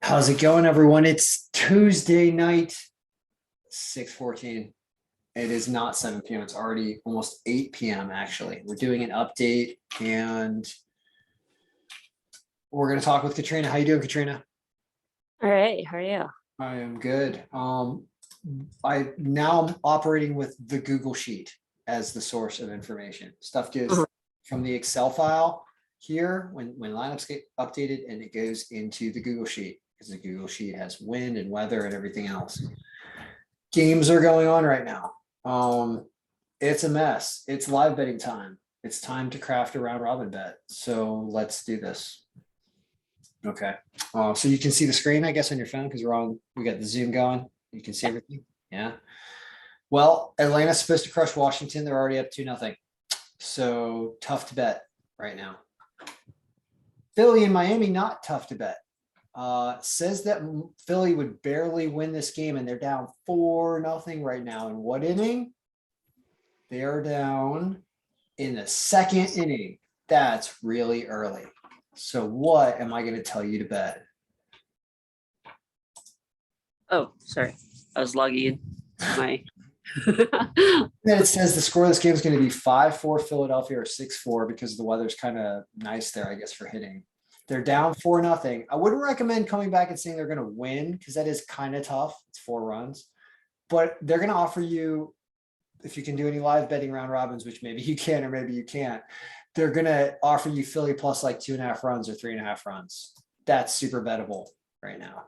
How's it going, everyone? It's Tuesday night, 6:14. It is not 7 p.m. It's already almost 8 p.m. actually. We're doing an update and we're going to talk with Katrina. How you doing, Katrina? All right, how are you? I am good. I now I'm operating with the Google Sheet as the source of information. Stuff goes Uh-huh. from the Excel file here when lineups get updated and it goes into the Google Sheet because the Google Sheet has wind and weather and everything else. Games are going on right now. It's a mess. It's live betting time. It's time to craft a round robin bet. So let's do this. Okay. So you can see the screen, I guess, on your phone because we got the Zoom going. You can see everything. Yeah. Well, Atlanta's supposed to crush Washington. They're already up 2-0. So tough to bet right now. Philly and Miami, not tough to bet. Says that Philly would barely win this game and they're down 4-0 right now. In what inning? They are down in the second inning. That's really early. So what am I going to tell you to bet? Oh, sorry. I was logging in. My Then it says the score of this game is going to be 5-4 Philadelphia or 6-4 because the weather's kind of nice there, I guess, for hitting. They're down 4-0. I wouldn't recommend coming back and saying they're going to win because that is kind of tough. It's 4 runs. But they're going to offer you, if you can do any live betting round robins, which maybe you can or maybe you can't, they're going to offer you Philly plus like 2.5 runs or 3.5 runs. That's super bettable right now.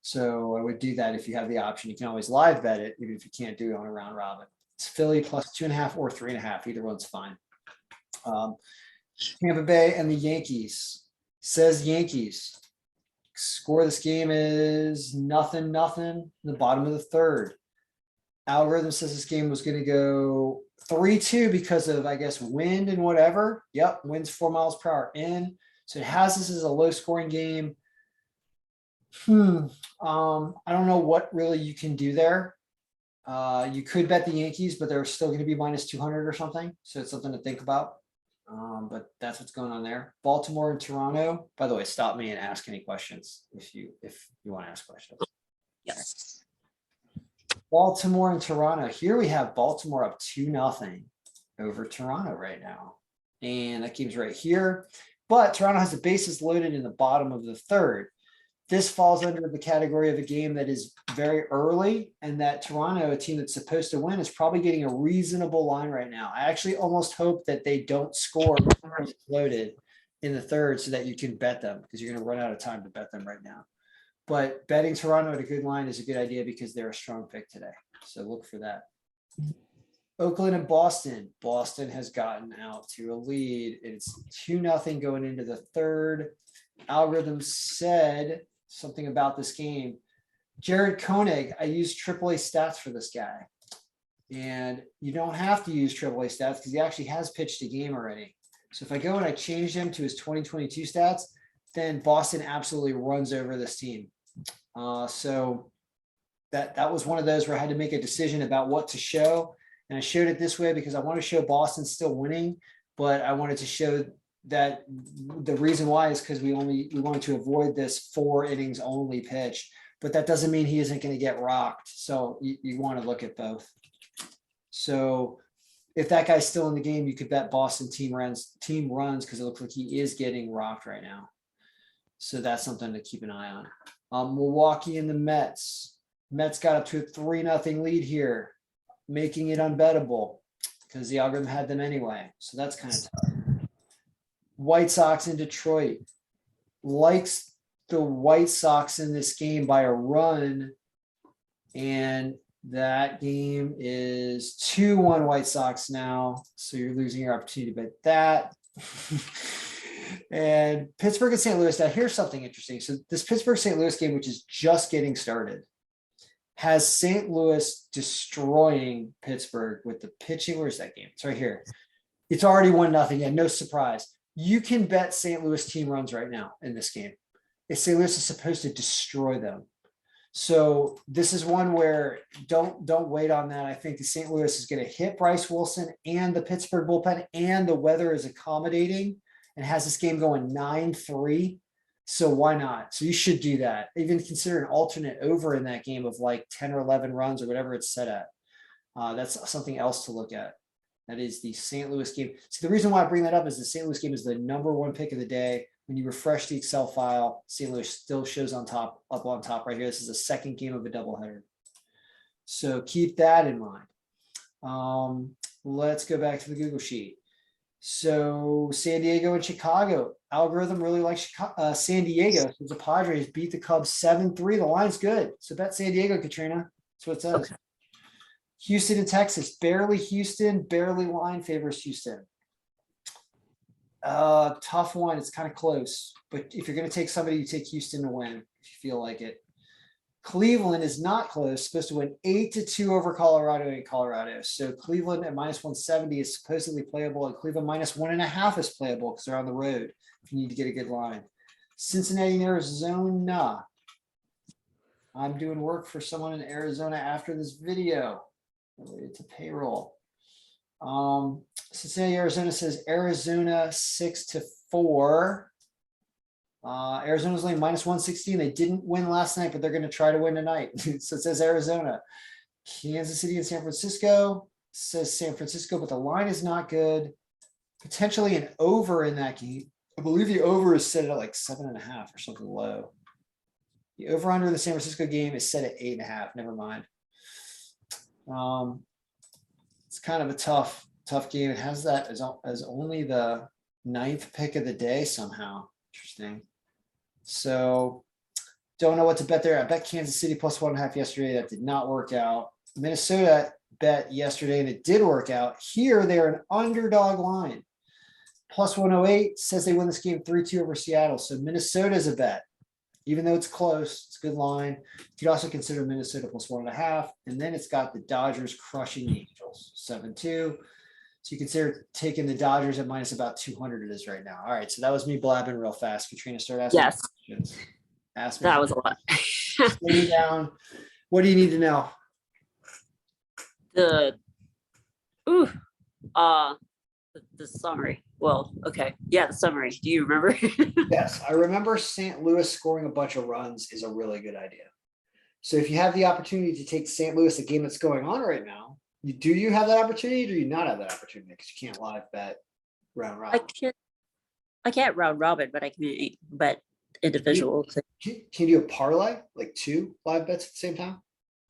So I would do that if you have the option. You can always live bet it, even if you can't do it on a round robin. It's Philly plus 2.5 or 3.5. Either one's fine. Tampa Bay and the Yankees. Says Yankees. Score of this game is 0-0 in the bottom of the third. Algorithm says this game was going to go 3-2 because of, I guess, wind and whatever. Yep, wind's 4 miles per hour in. So it has this as a low scoring game. I don't know what really you can do there. You could bet the Yankees, but they're still going to be minus 200 or something. So it's something to think about. But that's what's going on there. Baltimore and Toronto. By the way, stop me and ask any questions if you want to ask questions. yes. Baltimore and Toronto. Here we have Baltimore up 2-0 over Toronto right now. And that game's right here. But Toronto has the bases loaded in the bottom of the third. This falls under the category of a game that is very early, and that Toronto, a team that's supposed to win, is probably getting a reasonable line right now. I actually almost hope that they don't score loaded in the third so that you can bet them because you're going to run out of time to bet them right now. But betting Toronto at a good line is a good idea because they're a strong pick today. So look for that. Oakland and Boston. Boston has gotten out to a lead. It's 2-0 going into the third. Algorithm said something about this game. Jared Koenig, I used AAA stats for this guy. And you don't have to use AAA stats because he actually has pitched a game already. So if I go and I change him to his 2022 stats, then Boston absolutely runs over this team. So that was one of those where I had to make a decision about what to show. And I showed it this way because I want to show Boston still winning, but I wanted to show that the reason why is because we wanted to avoid this 4 innings only pitch, but that doesn't mean he isn't going to get rocked. So you want to look at both. So if that guy's still in the game, you could bet Boston team runs because it looks like he is getting rocked right now. So that's something to keep an eye on. Milwaukee and the Mets. Mets got up to a 3-0 lead here, making it unbettable because the algorithm had them anyway. So that's kind of tough. White Sox in Detroit. Likes the White Sox in this game by a run. And that game is 2-1 White Sox now. So you're losing your opportunity to bet that. And Pittsburgh and St. Louis. Now here's something interesting. So this Pittsburgh-St. Louis game, which is just getting started, has St. Louis destroying Pittsburgh with the pitching. Where's that game? It's right here. It's already 1-0. Yeah, no surprise. You can bet St. Louis team runs right now in this game. If St. Louis is supposed to destroy them. So this is one where don't wait on that. I think the St. Louis is going to hit Bryce Wilson and the Pittsburgh bullpen, and the weather is accommodating and has this game going 9-3. So why not? So you should do that. Even consider an alternate over in that game of like 10 or 11 runs or whatever it's set at. That's something else to look at. That is the St. Louis game. So the reason why I bring that up is the St. Louis game is the #1 pick of the day. When you refresh the Excel file, St. Louis still shows on top, up on top right here. This is the second game of a doubleheader. So keep that in mind. Let's go back to the Google sheet. So San Diego and Chicago. Algorithm really likes San Diego. So the Padres beat the Cubs 7-3. The line's good. So bet San Diego, Katrina. That's what it says. Okay. Houston and Texas. Barely Houston, barely line favors Houston. Tough one. It's kind of close. But if you're going to take somebody, you take Houston to win if you feel like it. Cleveland is not close, supposed to win 8-2 over Colorado in Colorado. So Cleveland at -170 is supposedly playable, and Cleveland -1.5 is playable because they're on the road if you need to get a good line. Cincinnati and Arizona. I'm doing work for someone in Arizona after this video related to payroll. Cincinnati, Arizona says Arizona 6-4. Arizona's only -116. They didn't win last night, but they're going to try to win tonight. So it says Arizona. Kansas City and San Francisco says San Francisco, but the line is not good. Potentially an over in that game. I believe the over is set at like 7.5 or something low. The over under in the San Francisco game is set at 8.5. Never mind. It's kind of a tough game. It has that as only the 9th pick of the day somehow. Interesting. So don't know what to bet there. I bet Kansas City +1.5 yesterday. That did not work out. Minnesota bet yesterday and it did work out. Here they're an underdog line. +108 says they win this game 3-2 over Seattle. So Minnesota is a bet. Even though it's close, it's a good line. You could also consider Minnesota +1.5. And then it's got the Dodgers crushing the Angels 7-2. So you consider taking the Dodgers at minus about 200 it is right now. All right, so that was me blabbing real fast. Katrina, start asking Yes, questions. Ask me. that was a lot. Slow me down. What do you need to know? The the summary. Well, okay. Yeah, the summary. Do you remember? Yes, I remember St. Louis scoring a bunch of runs is a really good idea. So if you have the opportunity to take St. Louis, a game that's going on right now, do you have that opportunity or do you not have that opportunity? Because you can't live bet round robin. I can't round robin, but I can bet individual. Can you do a parlay, like 2 live bets at the same time?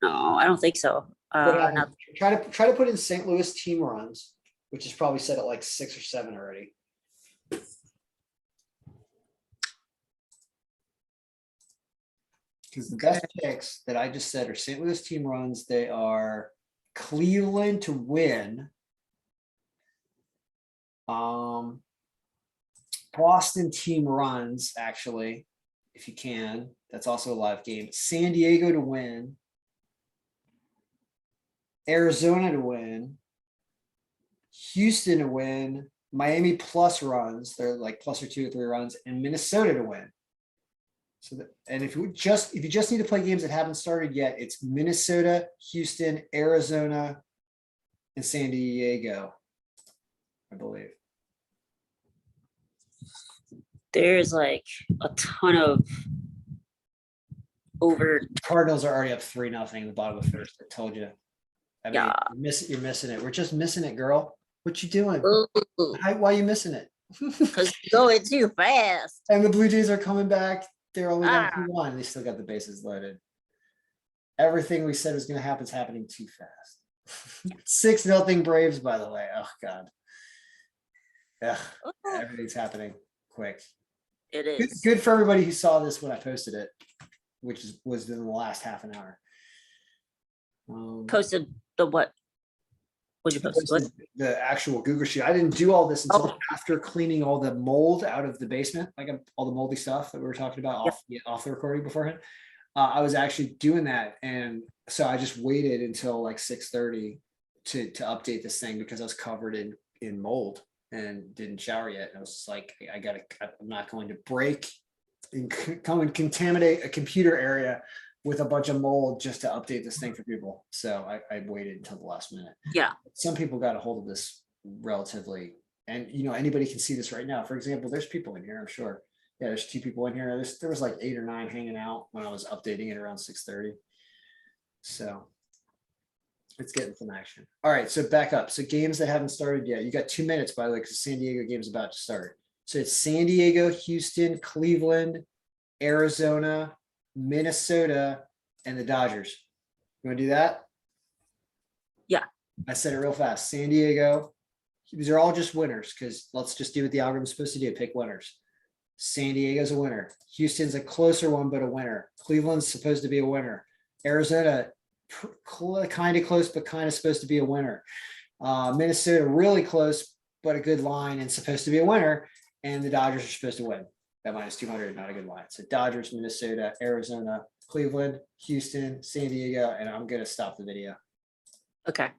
No, I don't think so. Try to put in St. Louis team runs, which is probably set at like 6 or 7 already. Because the best picks that I just said are St. Louis team runs. They are Cleveland to win. Boston team runs, actually, if you can. That's also a live game. San Diego to win. Arizona to win. Houston to win. Miami plus runs. They're like plus or 2 or 3 runs, and Minnesota to win. So that, and if you just need to play games that haven't started yet, it's Minnesota, Houston, Arizona, and San Diego, I believe. There's like a ton of over. Cardinals are already up 3-0 in the bottom of the first. I told you. I mean, Yeah. you're missing it. We're just missing it, girl. What you doing? Ooh, Why are you missing it? because you're going too fast. And the Blue Jays are coming back. They're only down Ah. 2-1. They still got the bases loaded. Everything we said was going to happen is happening too fast. 6-0 Braves, by the way. Oh God. Ugh, everything's happening quick. It Good, is. good for everybody who saw this when I posted it, which was in the last half an hour. Posted the what? What'd you post? What? The actual Google sheet. I didn't do all this until after cleaning all the mold out of the basement, like all the moldy stuff that we were talking about off the recording beforehand. I was actually doing that, and so I just waited until like 6:30 to update this thing because I was covered in mold and didn't shower yet. And I was just like, I'm not going to break and come and contaminate a computer area with a bunch of mold just to update this thing for people. So I waited until the last minute. Yeah. Some people got a hold of this relatively, and anybody can see this right now. For example, there's people in here, I'm sure, Yeah, there's 2 people in here. There was like 8 or 9 hanging out when I was updating it around 6:30. So it's getting some action. All right, so back up. So games that haven't started yet. You got 2 minutes, by the way, because the San Diego game's about to start. So it's San Diego, Houston, Cleveland, Arizona, Minnesota, and the Dodgers. You want to do that? Yeah. I said it real fast. San Diego. These are all just winners because let's just do what the algorithm's supposed to do. Pick winners. San Diego's a winner. Houston's a closer one, but a winner. Cleveland's supposed to be a winner. Arizona, kind of close, but kind of supposed to be a winner. Minnesota, really close, but a good line and supposed to be a winner. And the Dodgers are supposed to win. That -200, not a good line. So Dodgers, Minnesota, Arizona, Cleveland, Houston, San Diego, and I'm going to stop the video. Okay.